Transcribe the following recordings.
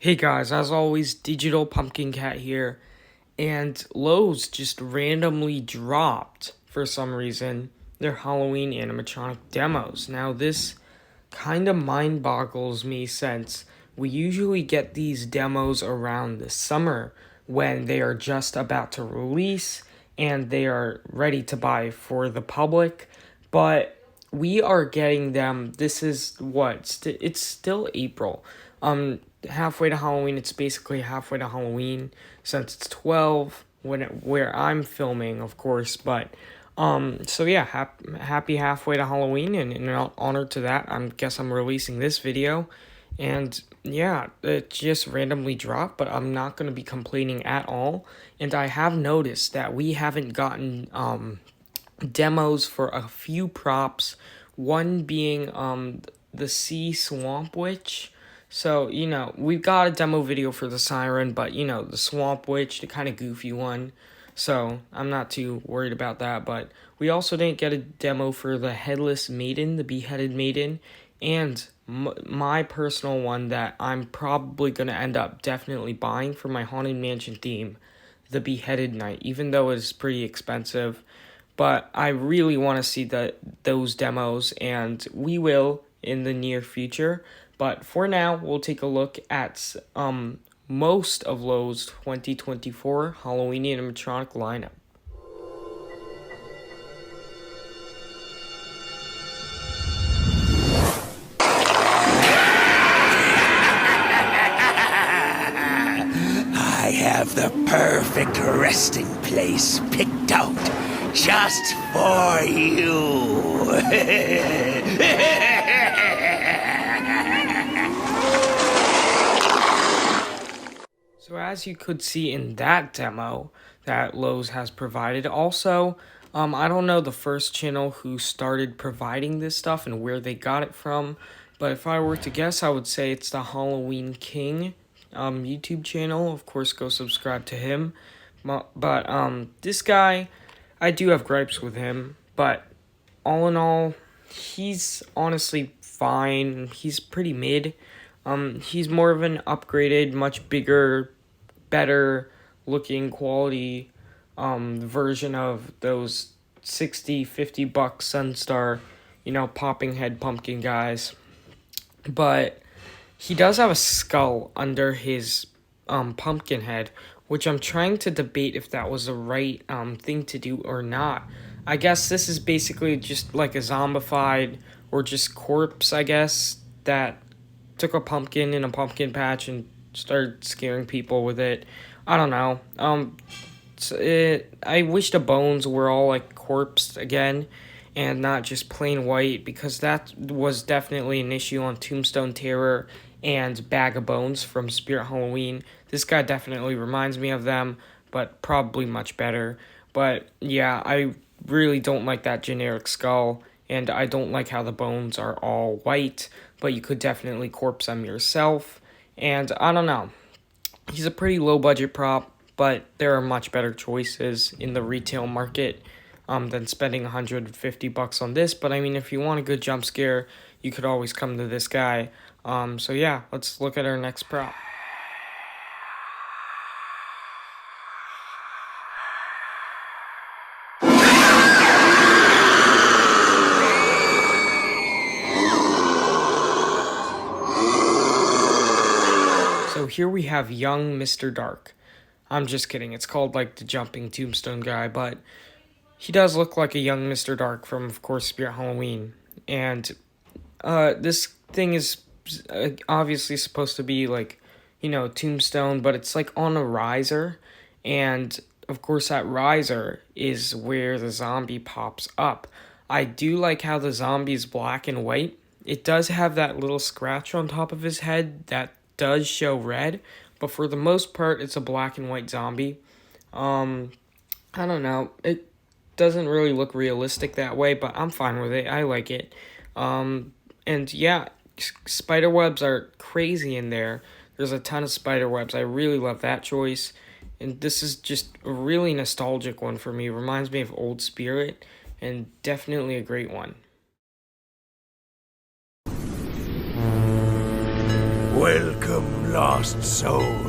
Hey guys, as always, Digital Pumpkin Cat here, and Lowe's just randomly dropped, for some reason, their Halloween animatronic demos. Now, this kind of mind boggles me since we usually get these demos around the summer when they are just about to release and they are ready to buy for the public, but we are getting them. This is it's still April. Halfway to Halloween. It's basically halfway to Halloween since it's 12 where I'm filming, of course. But so yeah, happy halfway to Halloween, and in honor to that, I'm releasing this video, and yeah, it just randomly dropped, but I'm not gonna be complaining at all. And I have noticed that we haven't gotten demos for a few props. One being the Sea Swamp Witch. So, we've got a demo video for the Siren, but, the Swamp Witch, the kind of goofy one. So, I'm not too worried about that. But we also didn't get a demo for the Headless Maiden, the Beheaded Maiden. And my personal one that I'm probably going to end up definitely buying for my Haunted Mansion theme, the Beheaded Knight, even though it's pretty expensive. But I really want to see those demos, and we will in the near future. But for now, we'll take a look at most of Lowe's 2024 Halloween animatronic lineup. I have the perfect resting place picked out just for you. So as you could see in that demo that Lowe's has provided, also, I don't know the first channel who started providing this stuff and where they got it from, but if I were to guess, I would say it's the Halloween King YouTube channel. Of course, go subscribe to him. But this guy, I do have gripes with him, but all in all, he's honestly fine. He's pretty mid. He's more of an upgraded, much bigger, better looking quality version of those 60, $50 Sunstar, popping head pumpkin guys. But he does have a skull under his pumpkin head, which I'm trying to debate if that was the right thing to do or not. I guess this is basically just like a zombified or just corpse, I guess, that took a pumpkin in a pumpkin patch and started scaring people with it. I don't know. I wish the bones were all like corpsed again and not just plain white, because that was definitely an issue on Tombstone Terror and Bag of Bones from Spirit Halloween. This guy definitely reminds me of them, but probably much better. But yeah, I really don't like that generic skull, and I don't like how the bones are all white, but you could definitely corpse them yourself. And I don't know. He's a pretty low budget prop, but there are much better choices in the retail market than spending $150 on this. But I mean, if you want a good jump scare, you could always come to this guy. So yeah, let's look at our next prop. So here we have young Mr. Dark. I'm just kidding. It's called like the jumping tombstone guy, but he does look like a young Mr. Dark from, of course, Spirit Halloween. And this thing is obviously supposed to be like, tombstone, but it's like on a riser. And of course, that riser is where the zombie pops up. I do like how the zombie is black and white. It does have that little scratch on top of his head that does show red, but for the most part, it's a black and white zombie. I don't know. It doesn't really look realistic that way, but I'm fine with it. I like it. And yeah, spider webs are crazy in there. There's a ton of spider webs. I really love that choice. And this is just a really nostalgic one for me. It reminds me of Old Spirit, and definitely a great one. Welcome, lost soul,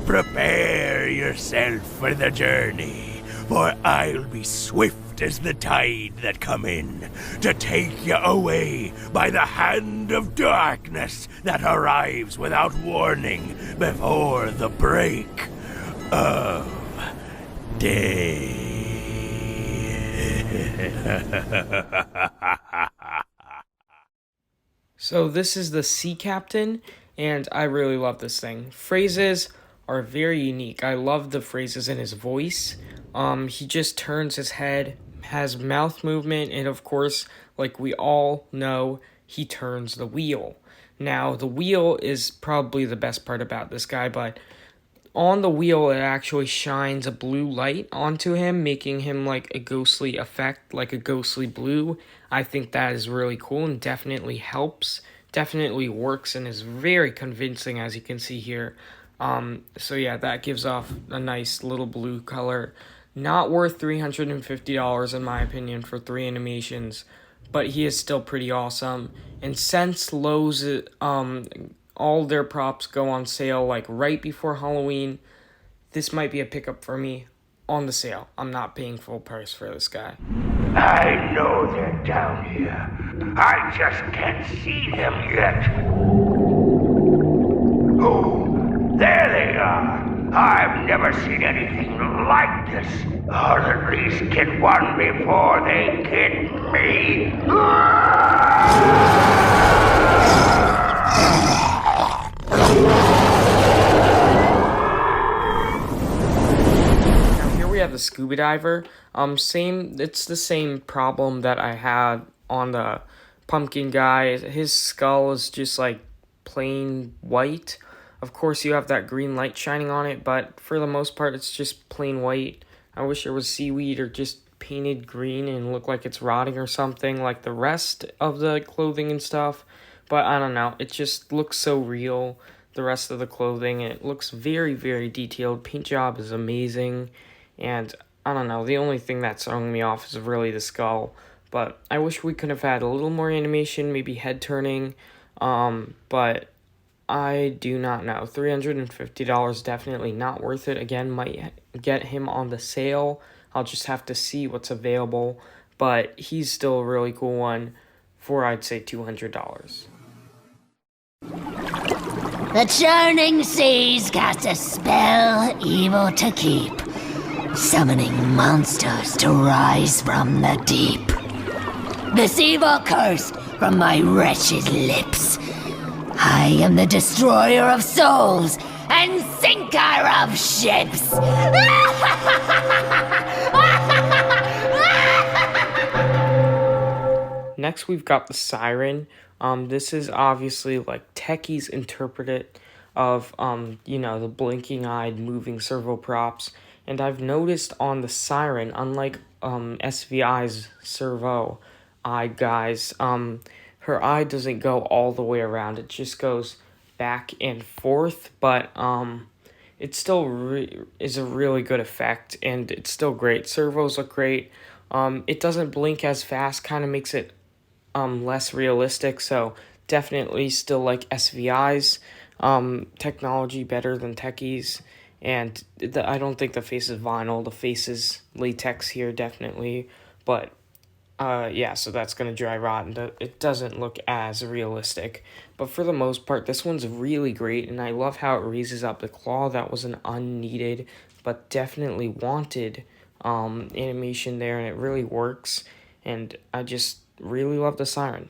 prepare yourself for the journey, for I'll be swift as the tide that come in, to take you away by the hand of darkness that arrives without warning before the break of day. So this is the Sea Captain, and I really love this thing. Phrases are very unique. I love the phrases in his voice. He just turns his head, has mouth movement, and of course, like we all know, he turns the wheel. Now, the wheel is probably the best part about this guy, but on the wheel, it actually shines a blue light onto him, making him like a ghostly effect, like a ghostly blue. I think that is really cool and definitely helps, definitely works, and is very convincing, as you can see here. So yeah, that gives off a nice little blue color. Not worth $350 in my opinion for 3 animations, but he is still pretty awesome. And since Lowe's, all their props go on sale like right before Halloween, this might be a pickup for me on the sale. I'm not paying full price for this guy. I know they're down here. I just can't see them yet. Oh, there they are. I've never seen anything like this. I'll at least get one before they get me. Now here we have the Scuba Diver. It's the same problem that I had on the pumpkin guy. His skull is just like plain white. Of course, you have that green light shining on it, but for the most part, it's just plain white. I wish there was seaweed or just painted green and look like it's rotting or something like the rest of the clothing and stuff. But I don't know. It just looks so real, the rest of the clothing. And it looks very, very detailed. Paint job is amazing. And I don't know. The only thing that's throwing me off is really the skull. But I wish we could have had a little more animation, maybe head turning. But I do not know. $350 definitely not worth it. Again, might get him on the sale. I'll just have to see what's available. But he's still a really cool one for, I'd say, $200. The churning seas cast a spell evil to keep, summoning monsters to rise from the deep. This evil curse from my wretched lips. I am the destroyer of souls and sinker of ships. Next, we've got the Siren. This is obviously like techies interpret of, the blinking-eyed moving servo props. And I've noticed on the Siren, unlike SVI's servo eye guys, her eye doesn't go all the way around. It just goes back and forth, but it still is a really good effect, and it's still great. Servos look great. It doesn't blink as fast, kind of makes it less realistic, so definitely still like SVI's technology better than techies. And I don't think the face is vinyl. The face is latex here, definitely, but so that's going to dry rot, and it doesn't look as realistic. But for the most part, this one's really great, and I love how it raises up the claw. That was an unneeded, but definitely wanted animation there, and it really works. And I just really love the Siren.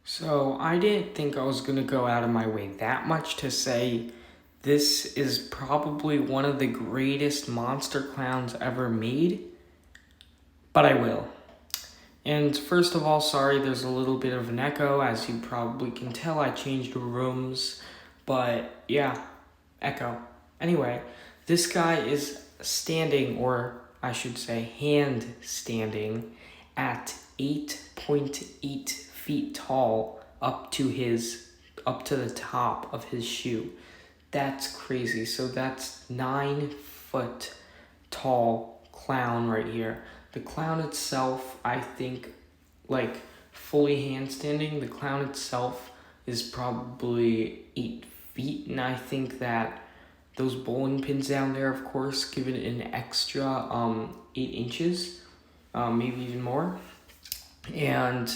So I didn't think I was going to go out of my way that much to say this is probably one of the greatest monster clowns ever made, but I will. And first of all, sorry, there's a little bit of an echo. As you probably can tell, I changed rooms, but yeah, echo. Anyway, this guy is standing or I should say hand standing at 8.8 feet tall up to the top of his shoe. That's crazy. So that's 9 foot tall clown right here. The clown itself, I think, like fully handstanding, the clown itself is probably 8 feet, and I think that those bowling pins down there, of course, give it an extra 8 inches, maybe even more. And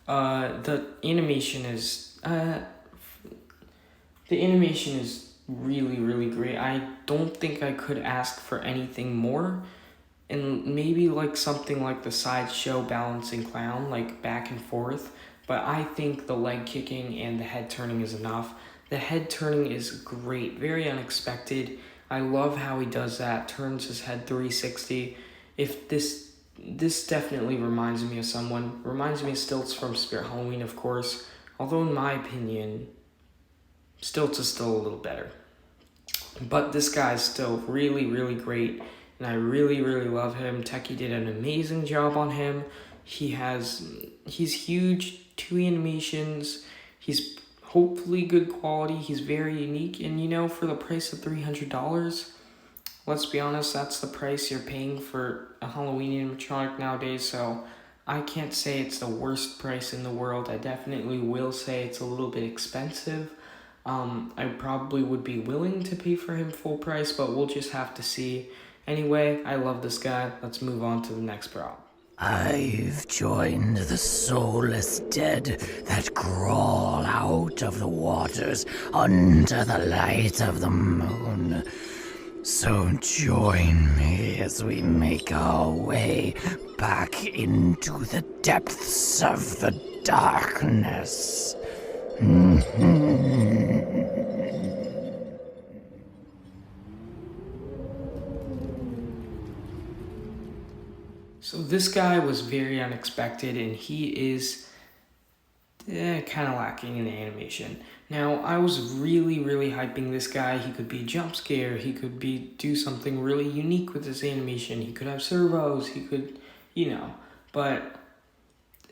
the animation is really, really great. I don't think I could ask for anything more. And maybe like something like the sideshow balancing clown, like back and forth. But I think the leg kicking and the head turning is enough. The head turning is great, very unexpected. I love how he does that, turns his head 360. If this definitely reminds me of someone. Reminds me of Stilts from Spirit Halloween, of course. Although in my opinion, Stilts is still a little better. But this guy's still really, really great. And I really, really love him. Techie did an amazing job on him. He's huge, 2 animations. He's hopefully good quality. He's very unique. And for the price of $300, let's be honest, that's the price you're paying for a Halloween animatronic nowadays. So I can't say it's the worst price in the world. I definitely will say it's a little bit expensive. I probably would be willing to pay for him full price, but we'll just have to see. Anyway, I love this guy. Let's move on to the next prop. I've joined the soulless dead that crawl out of the waters under the light of the moon. So join me as we make our way back into the depths of the darkness. So this guy was very unexpected, and he is kind of lacking in the animation. Now, I was really, really hyping this guy. He could be a jump scare. He could do something really unique with his animation. He could have servos. He could, but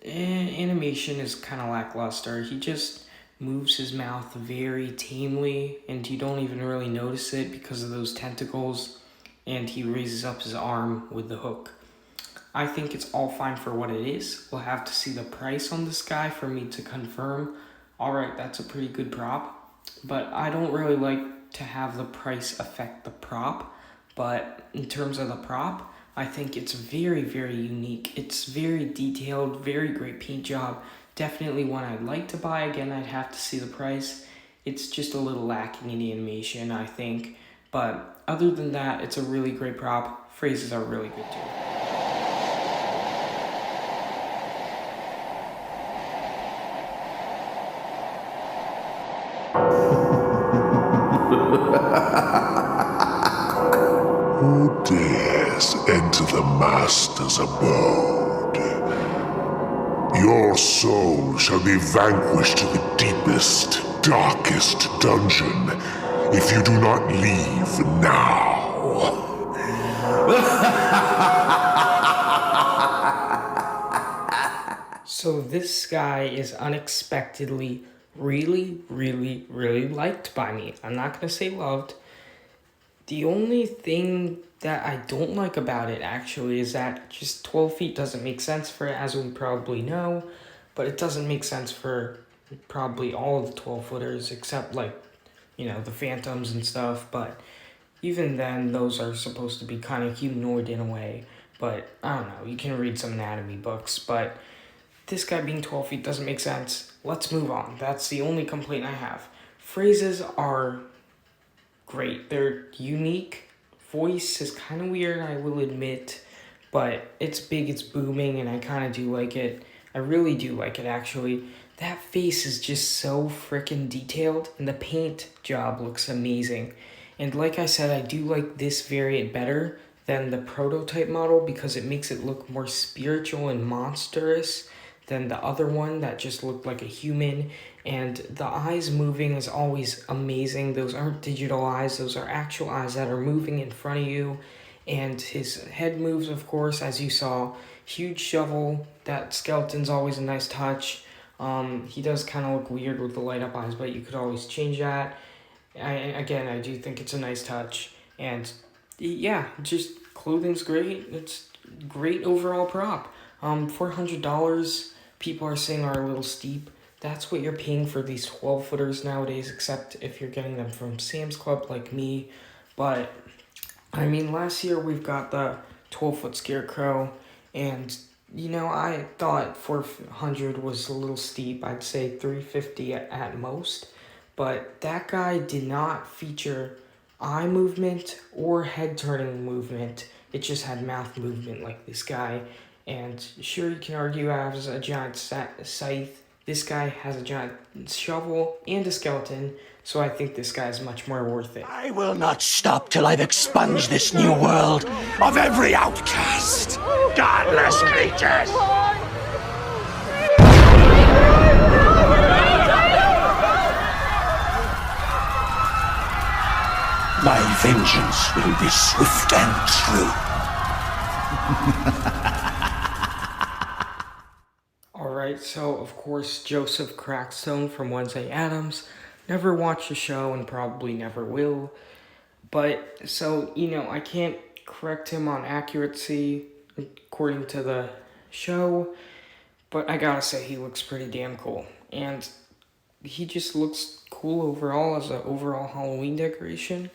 animation is kind of lackluster. He just moves his mouth very tamely, and you don't even really notice it because of those tentacles, and he raises up his arm with the hook. I think it's all fine for what it is. We'll have to see the price on this guy for me to confirm. Alright, that's a pretty good prop, but I don't really like to have the price affect the prop. But in terms of the prop, I think it's very, very unique. It's very detailed, very great paint job. Definitely one I'd like to buy. Again, I'd have to see the price. It's just a little lacking in animation, I think. But other than that, it's a really great prop. Phrases are really good too. Who dares enter the Master's abode? Your soul shall be vanquished to the deepest, darkest dungeon if you do not leave now. So this guy is unexpectedly really, really, really liked by me. I'm not going to say loved. The only thing that I don't like about it, actually, is that just 12 feet doesn't make sense for it, as we probably know. But it doesn't make sense for probably all of the 12-footers, except, the Phantoms and stuff. But even then, those are supposed to be kind of humanoid in a way. But, I don't know, you can read some anatomy books. But this guy being 12 feet doesn't make sense. Let's move on. That's the only complaint I have. Phrases are great. They're unique. Voice is kind of weird, I will admit, but it's big, it's booming, and I kind of do like it. I really do like it, actually. That face is just so freaking detailed, and the paint job looks amazing. And like I said, I do like this variant better than the prototype model because it makes it look more spiritual and monstrous than the other one that just looked like a human. And the eyes moving is always amazing. Those aren't digital eyes. Those are actual eyes that are moving in front of you. And his head moves, of course, as you saw. Huge shovel. That skeleton's always a nice touch. He does kind of look weird with the light up eyes, but you could always change that. I do think it's a nice touch. And yeah, just clothing's great. It's great overall prop. $400, people are saying are a little steep. That's what you're paying for these 12-footers nowadays, except if you're getting them from Sam's Club like me. But, I mean, last year we've got the 12-foot Scarecrow, and, you know, I thought 400 was a little steep. I'd say 350 at most. But that guy did not feature eye movement or head turning movement. It just had mouth movement like this guy. And sure, you can argue I have a giant scythe. This guy has a giant shovel and a skeleton, so I think this guy is much more worth it. I will not stop till I've expunged this new world of every outcast. Godless creatures! My vengeance will be swift and true. Alright, so of course, Joseph Crackstone from Wednesday Addams. Never watched the show and probably never will. But, so, you know, I can't correct him on accuracy according to the show. But I gotta say, he looks pretty damn cool. And he just looks cool overall as an overall Halloween decoration.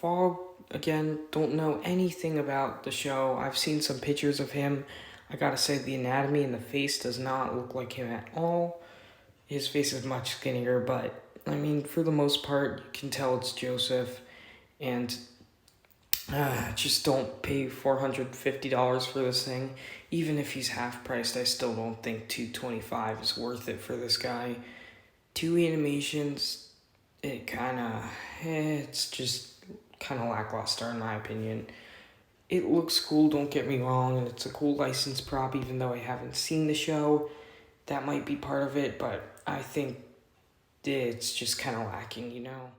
Fog, again, don't know anything about the show. I've seen some pictures of him. I gotta say, the anatomy in the face does not look like him at all. His face is much skinnier, but, I mean, for the most part, you can tell it's Joseph. And just don't pay $450 for this thing. Even if he's half priced, I still don't think $225 is worth it for this guy. 2 animations, it's just kind of lackluster in my opinion. It looks cool, don't get me wrong, and it's a cool license prop even though I haven't seen the show. That might be part of it, but I think it's just kind of lacking, you know?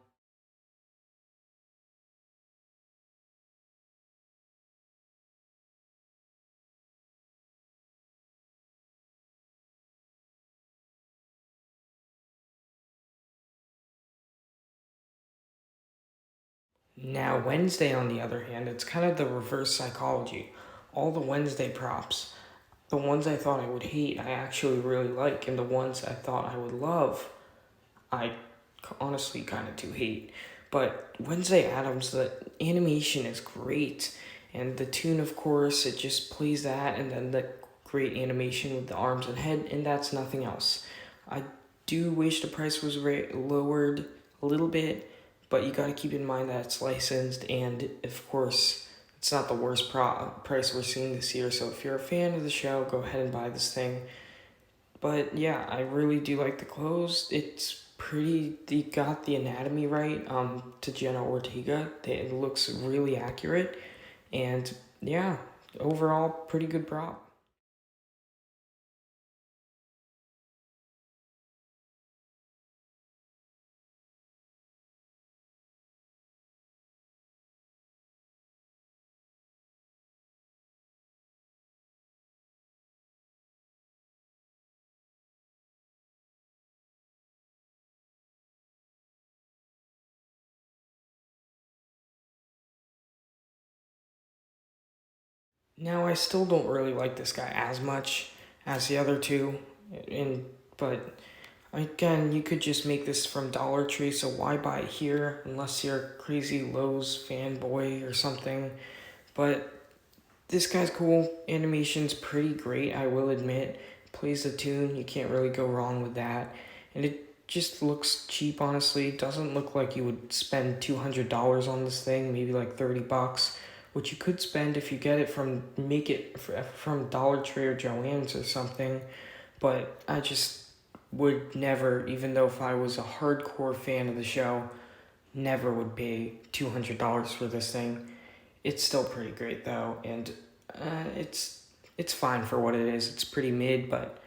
Now, Wednesday, on the other hand, it's kind of the reverse psychology. All the Wednesday props, the ones I thought I would hate, I actually really like, and the ones I thought I would love, I honestly kind of do hate. But Wednesday Addams, the animation is great, and the tune, of course, it just plays that, and then the great animation with the arms and head, and that's nothing else. I do wish the price was lowered a little bit, but you got to keep in mind that it's licensed, and of course, it's not the worst price we're seeing this year. So if you're a fan of the show, go ahead and buy this thing. But yeah, I really do like the clothes. It's pretty. They got the anatomy right. To Jenna Ortega, it looks really accurate, and yeah, overall, pretty good prop. Now, I still don't really like this guy as much as the other two, but again, you could just make this from Dollar Tree, so why buy it here unless you're a crazy Lowe's fanboy or something. But this guy's cool. Animation's pretty great, I will admit. Plays the tune, you can't really go wrong with that. And it just looks cheap, honestly. It doesn't look like you would spend $200 on this thing, maybe like $30, which you could spend if you get it from Dollar Tree or Joann's or something. But I just would never, even though if I was a hardcore fan of the show, never would pay $200 for this thing. It's still pretty great though, and it's fine for what it is. It's pretty mid, but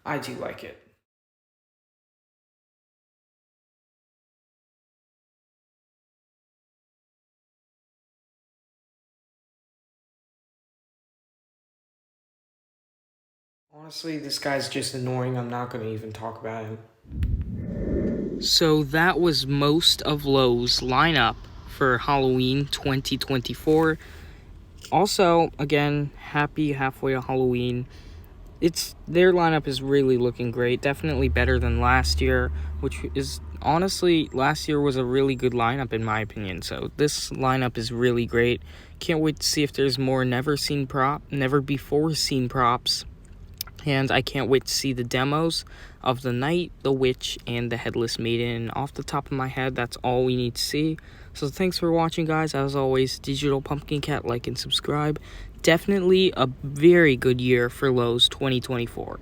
I do like it. Honestly, this guy's just annoying. I'm not going to even talk about him. So that was most of Lowe's lineup for Halloween 2024. Also, again, happy halfway to Halloween. Their lineup is really looking great. Definitely better than last year, which is honestly, last year was a really good lineup in my opinion. So this lineup is really great. Can't wait to see if there's more never before seen props. And I can't wait to see the demos of the Knight, the Witch, and the Headless Maiden. Off the top of my head, that's all we need to see. So thanks for watching, guys. As always, Digital Pumpkin Cat, like and subscribe. Definitely a very good year for Lowe's 2024.